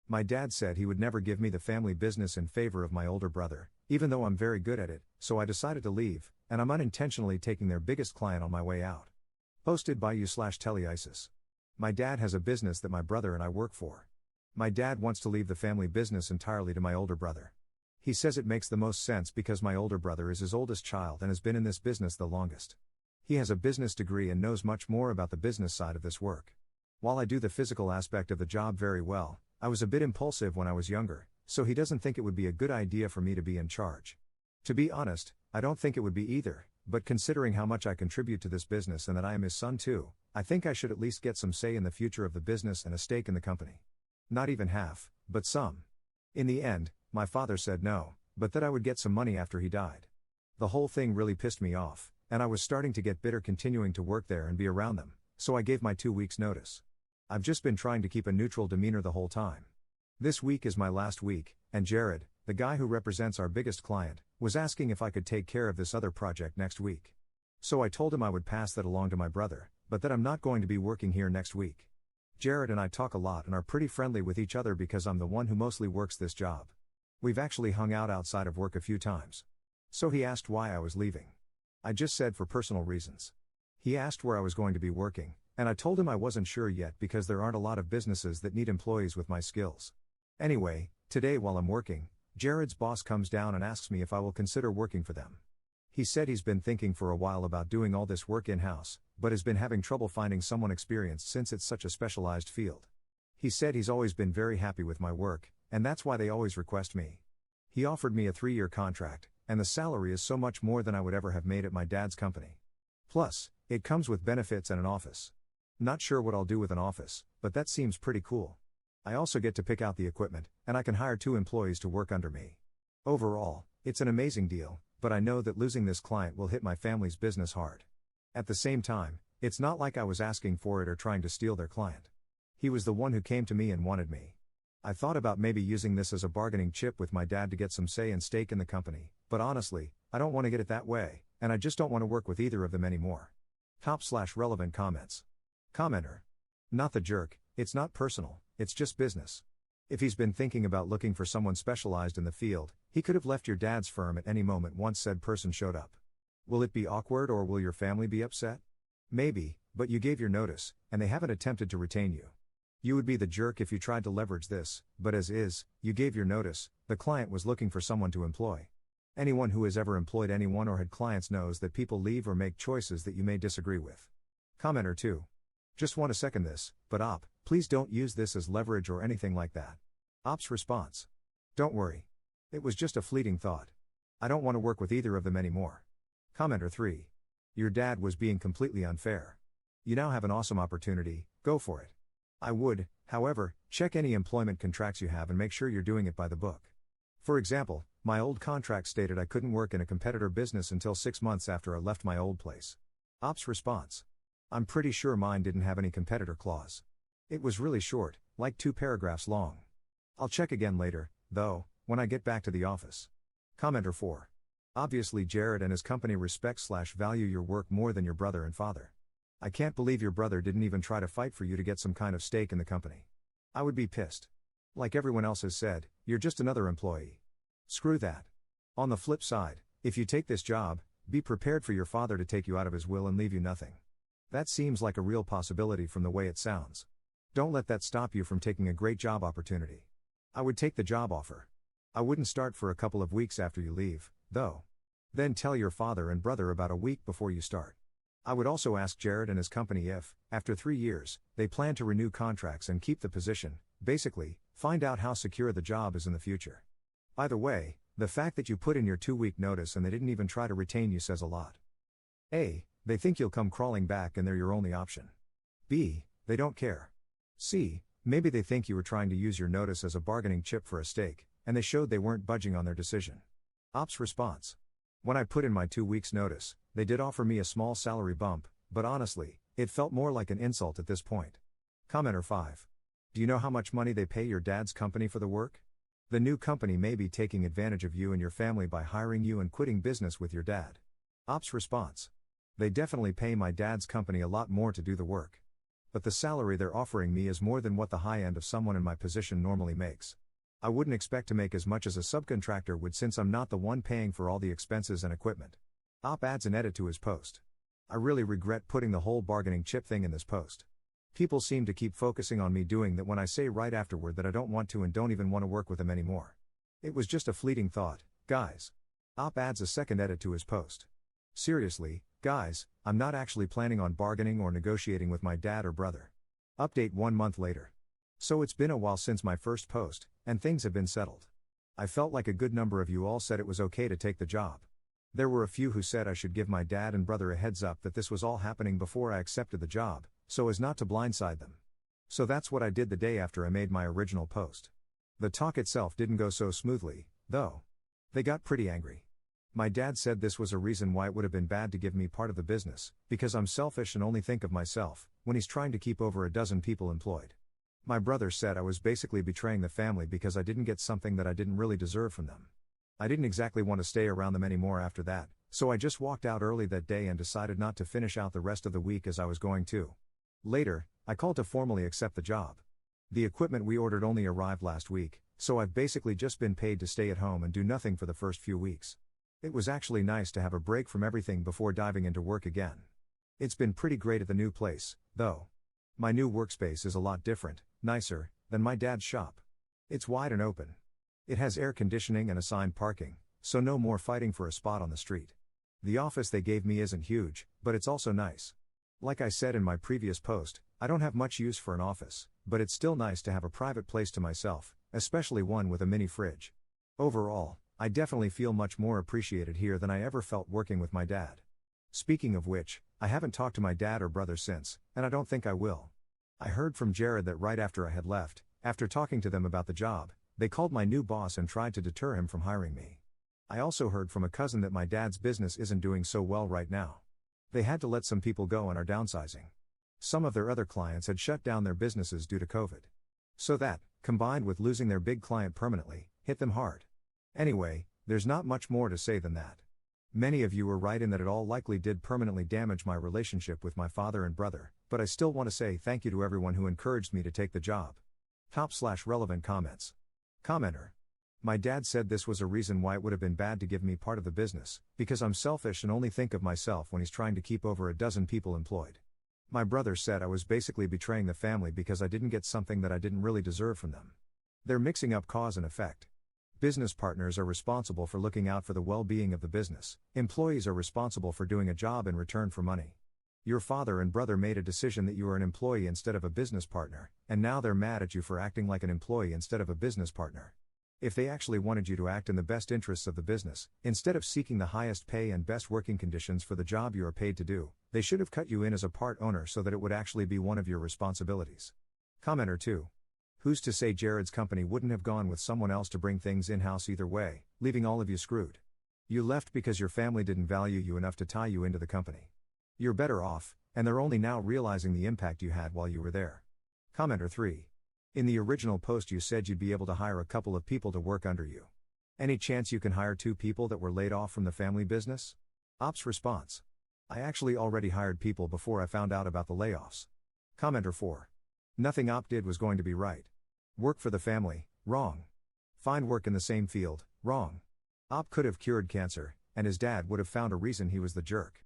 My dad said he would never give me the family business in favor of my older brother, even though I'm very good at it, so I decided to leave, and I'm unintentionally taking their biggest client on my way out. Posted by you/TeleIsis. My dad has a business that my brother and I work for. My dad wants to leave the family business entirely to my older brother. He says it makes the most sense because my older brother is his oldest child and has been in this business the longest. He has a business degree and knows much more about the business side of this work. While I do the physical aspect of the job very well, I was a bit impulsive when I was younger, so he doesn't think it would be a good idea for me to be in charge. To be honest, I don't think it would be either, but considering how much I contribute to this business and that I am his son too, I think I should at least get some say in the future of the business and a stake in the company. Not even half, but some. In the end, my father said no, but that I would get some money after he died. The whole thing really pissed me off, and I was starting to get bitter continuing to work there and be around them, so I gave my 2 weeks notice. I've just been trying to keep a neutral demeanor the whole time. This week is my last week, and Jared, the guy who represents our biggest client, was asking if I could take care of this other project next week. So I told him I would pass that along to my brother, but that I'm not going to be working here next week. Jared and I talk a lot and are pretty friendly with each other because I'm the one who mostly works this job. We've actually hung out outside of work a few times. So he asked why I was leaving. I just said for personal reasons. He asked where I was going to be working, and I told him I wasn't sure yet because there aren't a lot of businesses that need employees with my skills. Anyway, today while I'm working, Jared's boss comes down and asks me if I will consider working for them. He said he's been thinking for a while about doing all this work in-house, but has been having trouble finding someone experienced since it's such a specialized field. He said he's always been very happy with my work, and that's why they always request me. He offered me a 3-year contract, and the salary is so much more than I would ever have made at my dad's company. Plus, it comes with benefits and an office. Not sure what I'll do with an office, but that seems pretty cool. I also get to pick out the equipment, and I can hire 2 employees to work under me. Overall, it's an amazing deal, but I know that losing this client will hit my family's business hard. At the same time, it's not like I was asking for it or trying to steal their client. He was the one who came to me and wanted me. I thought about maybe using this as a bargaining chip with my dad to get some say and stake in the company, but honestly, I don't want to get it that way, and I just don't want to work with either of them anymore. Top/relevant comments. Commenter. Not the jerk, it's not personal, it's just business. If he's been thinking about looking for someone specialized in the field, he could have left your dad's firm at any moment once said person showed up. Will it be awkward or will your family be upset? Maybe, but you gave your notice, and they haven't attempted to retain you. You would be the jerk if you tried to leverage this, but as is, you gave your notice, the client was looking for someone to employ. Anyone who has ever employed anyone or had clients knows that people leave or make choices that you may disagree with. Commenter 2. Just want to second this, but please don't use this as leverage or anything like that. Op's response. Don't worry. It was just a fleeting thought. I don't want to work with either of them anymore. Commenter 3. Your dad was being completely unfair. You now have an awesome opportunity, go for it. I would, however, check any employment contracts you have and make sure you're doing it by the book. For example, my old contract stated I couldn't work in a competitor business until 6 months after I left my old place. Op's response. I'm pretty sure mine didn't have any competitor clause. It was really short, like 2 paragraphs long. I'll check again later, though, when I get back to the office. Commenter 4. Obviously Jared and his company respect/value your work more than your brother and father. I can't believe your brother didn't even try to fight for you to get some kind of stake in the company. I would be pissed. Like everyone else has said, you're just another employee. Screw that. On the flip side, if you take this job, be prepared for your father to take you out of his will and leave you nothing. That seems like a real possibility from the way it sounds. Don't let that stop you from taking a great job opportunity. I would take the job offer. I wouldn't start for a couple of weeks after you leave, though. Then tell your father and brother about a week before you start. I would also ask Jared and his company if, after 3 years, they plan to renew contracts and keep the position. Basically, find out how secure the job is in the future. Either way, the fact that you put in your 2-week notice and they didn't even try to retain you says a lot. A. They think you'll come crawling back and they're your only option. B. They don't care. C. Maybe they think you were trying to use your notice as a bargaining chip for a stake, and they showed they weren't budging on their decision. Op's response. When I put in my 2 weeks notice, they did offer me a small salary bump, but honestly, it felt more like an insult at this point. Commenter 5. Do you know how much money they pay your dad's company for the work? The new company may be taking advantage of you and your family by hiring you and quitting business with your dad. Op's response. They definitely pay my dad's company a lot more to do the work. but the salary they're offering me is more than what the high end of someone in my position normally makes. I wouldn't expect to make as much as a subcontractor would since I'm not the one paying for all the expenses and equipment. Op adds an edit to his post. I really regret putting the whole bargaining chip thing in this post. People seem to keep focusing on me doing that when I say right afterward that I don't want to and don't even want to work with them anymore. It was just a fleeting thought, guys. Op adds a second edit to his post. Seriously, guys, I'm not actually planning on bargaining or negotiating with my dad or brother. Update 1 month later. So it's been a while since my first post, and things have been settled. I felt like a good number of you all said it was okay to take the job. There were a few who said I should give my dad and brother a heads up that this was all happening before I accepted the job, so as not to blindside them. So that's what I did the day after I made my original post. The talk itself didn't go so smoothly, though. They got pretty angry. My dad said this was a reason why it would have been bad to give me part of the business, because I'm selfish and only think of myself, when he's trying to keep over a dozen people employed. My brother said I was basically betraying the family because I didn't get something that I didn't really deserve from them. I didn't exactly want to stay around them anymore after that, so I just walked out early that day and decided not to finish out the rest of the week as I was going to. Later, I called to formally accept the job. The equipment we ordered only arrived last week, so I've basically just been paid to stay at home and do nothing for the first few weeks. It was actually nice to have a break from everything before diving into work again. It's been pretty great at the new place, though. My new workspace is a lot different, nicer, than my dad's shop. It's wide and open. It has air conditioning and assigned parking, so no more fighting for a spot on the street. The office they gave me isn't huge, but it's also nice. Like I said in my previous post, I don't have much use for an office, but it's still nice to have a private place to myself, especially one with a mini fridge. Overall, I definitely feel much more appreciated here than I ever felt working with my dad. Speaking of which, I haven't talked to my dad or brother since, and I don't think I will. I heard from Jared that right after I had left, after talking to them about the job, they called my new boss and tried to deter him from hiring me. I also heard from a cousin that my dad's business isn't doing so well right now. They had to let some people go and are downsizing. Some of their other clients had shut down their businesses due to COVID. So that, combined with losing their big client permanently, hit them hard. Anyway, there's not much more to say than that. Many of you were right in that it all likely did permanently damage my relationship with my father and brother, but I still want to say thank you to everyone who encouraged me to take the job. Top/relevant comments. Commenter. My dad said this was a reason why it would have been bad to give me part of the business, because I'm selfish and only think of myself when he's trying to keep over a dozen people employed. My brother said I was basically betraying the family because I didn't get something that I didn't really deserve from them. They're mixing up cause and effect. Business partners are responsible for looking out for the well-being of the business. Employees are responsible for doing a job in return for money. Your father and brother made a decision that you are an employee instead of a business partner, and now they're mad at you for acting like an employee instead of a business partner. If they actually wanted you to act in the best interests of the business, instead of seeking the highest pay and best working conditions for the job you are paid to do, they should have cut you in as a part owner so that it would actually be one of your responsibilities. Commenter 2. Who's to say Jared's company wouldn't have gone with someone else to bring things in-house either way, leaving all of you screwed? You left because your family didn't value you enough to tie you into the company. You're better off, and they're only now realizing the impact you had while you were there. Commenter 3. In the original post you said you'd be able to hire a couple of people to work under you. Any chance you can hire 2 people that were laid off from the family business? Op's response. I actually already hired people before I found out about the layoffs. Commenter 4. Nothing Op did was going to be right. Work for the family, wrong. Find work in the same field, wrong. Op could have cured cancer, and his dad would have found a reason he was the jerk.